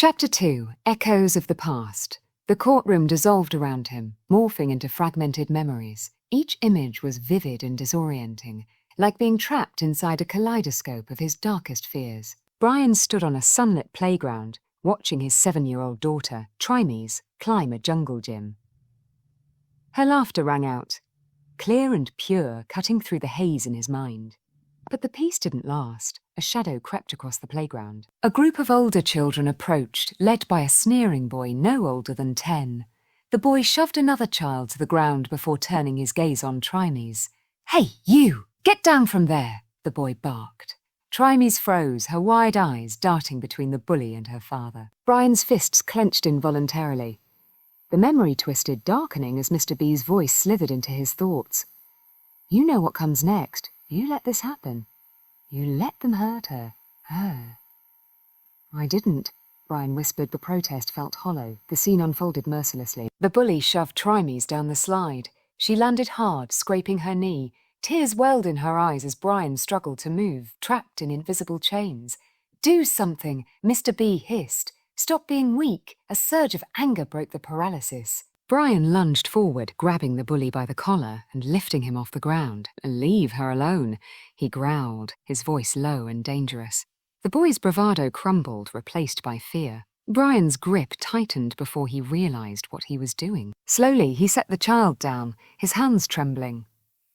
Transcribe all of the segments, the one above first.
Chapter 2. Echoes of the Past. The courtroom dissolved around him, morphing into fragmented memories. Each image was vivid and disorienting, like being trapped inside a kaleidoscope of his darkest fears. Brian stood on a sunlit playground, watching his 7-year-old daughter, Trimes, climb a jungle gym. Her laughter rang out, clear and pure, cutting through the haze in his mind. But the peace didn't last. A shadow crept across the playground. A group of older children approached, led by a sneering boy no older than 10. The boy shoved another child to the ground before turning his gaze on Trimes. "Hey, you! Get down from there!" the boy barked. Trimes froze, her wide eyes darting between the bully and her father. Brian's fists clenched involuntarily. The memory twisted, darkening as Mr. B's voice slithered into his thoughts. "You know what comes next. You let this happen. You let them hurt her. Her." "I didn't," Brian whispered. The protest felt hollow. The scene unfolded mercilessly. The bully shoved Trimes down the slide. She landed hard, scraping her knee. Tears welled in her eyes as Brian struggled to move, trapped in invisible chains. "Do something," Mr. B hissed. "Stop being weak." A surge of anger broke the paralysis. Brian lunged forward, grabbing the bully by the collar and lifting him off the ground. "Leave her alone," he growled, his voice low and dangerous. The boy's bravado crumbled, replaced by fear. Brian's grip tightened before he realized what he was doing. Slowly, he set the child down, his hands trembling.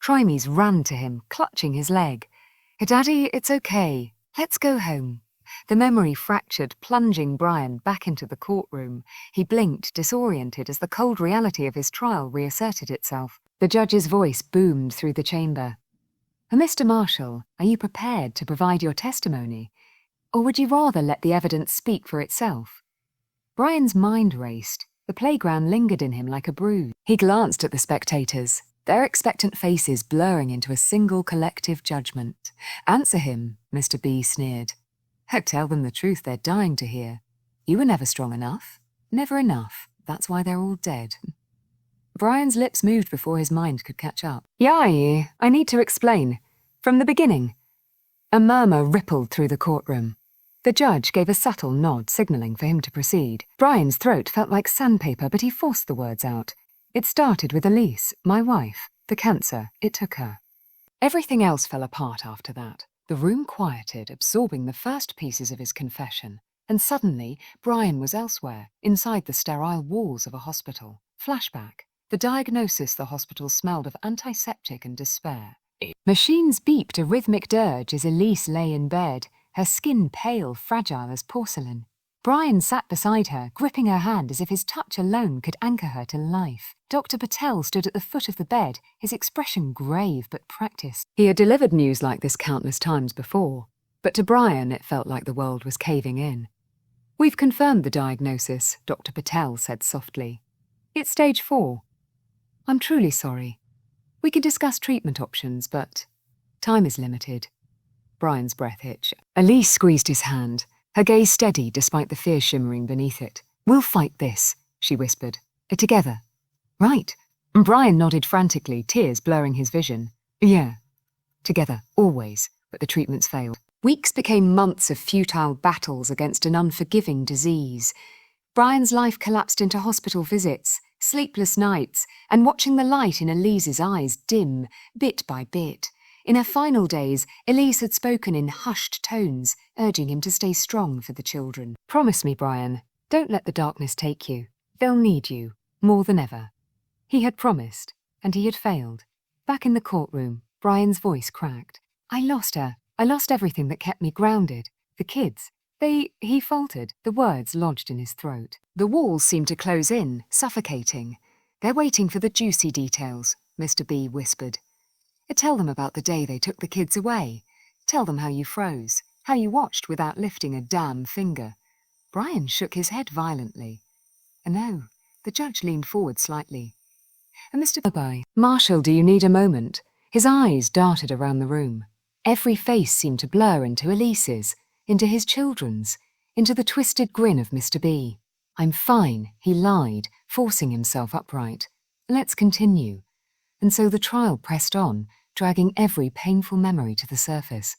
Trimes ran to him, clutching his leg. "Daddy, it's okay. Let's go home." The memory fractured, plunging Brian back into the courtroom. He blinked, disoriented, as the cold reality of his trial reasserted itself. The judge's voice boomed through the chamber. "Mr. Marshall, are you prepared to provide your testimony? Or would you rather let the evidence speak for itself?" Brian's mind raced. The playground lingered in him like a bruise. He glanced at the spectators, their expectant faces blurring into a single collective judgment. "Answer him," Mr. B sneered. "Tell them the truth they're dying to hear. You were never strong enough. Never enough. That's why they're all dead." Brian's lips moved before his mind could catch up. "Yeah, I need to explain. From the beginning." A murmur rippled through the courtroom. The judge gave a subtle nod, signaling for him to proceed. Brian's throat felt like sandpaper, but he forced the words out. "It started with Elise, my wife. The cancer, it took her." Everything else fell apart after that. The room quieted, absorbing the first pieces of his confession. And suddenly, Brian was elsewhere, inside the sterile walls of a hospital. Flashback. The diagnosis the hospital smelled of antiseptic and despair. Machines beeped a rhythmic dirge as Elise lay in bed, her skin pale, fragile as porcelain. Brian sat beside her, gripping her hand as if his touch alone could anchor her to life. Dr. Patel stood at the foot of the bed, his expression grave but practiced. He had delivered news like this countless times before, but to Brian it felt like the world was caving in. "We've confirmed the diagnosis," Dr. Patel said softly. "It's stage 4. I'm truly sorry. We can discuss treatment options, but time is limited." Brian's breath hitched. Elise squeezed his hand, her gaze steady despite the fear shimmering beneath it. "We'll fight this," she whispered. "Together." "Right." Brian nodded frantically, tears blurring his vision. "Yeah. Together, always." But the treatments failed. Weeks became months of futile battles against an unforgiving disease. Brian's life collapsed into hospital visits, sleepless nights, and watching the light in Elise's eyes dim, bit by bit. In her final days, Elise had spoken in hushed tones, urging him to stay strong for the children. "Promise me, Brian, don't let the darkness take you. They'll need you, more than ever." He had promised, and he had failed. Back in the courtroom, Brian's voice cracked. "I lost her. I lost everything that kept me grounded. The kids. He faltered, the words lodged in his throat. The walls seemed to close in, suffocating. "They're waiting for the juicy details," Mr. B whispered. "Tell them about the day they took the kids away. Tell them how you froze, how you watched without lifting a damn finger." Brian shook his head violently. "No." The judge leaned forward slightly. "Mr. Bye. Marshall, do you need a moment?" His eyes darted around the room. Every face seemed to blur into Elise's, into his children's, into the twisted grin of Mr. B. "I'm fine," he lied, forcing himself upright. "Let's continue." And so the trial pressed on, dragging every painful memory to the surface.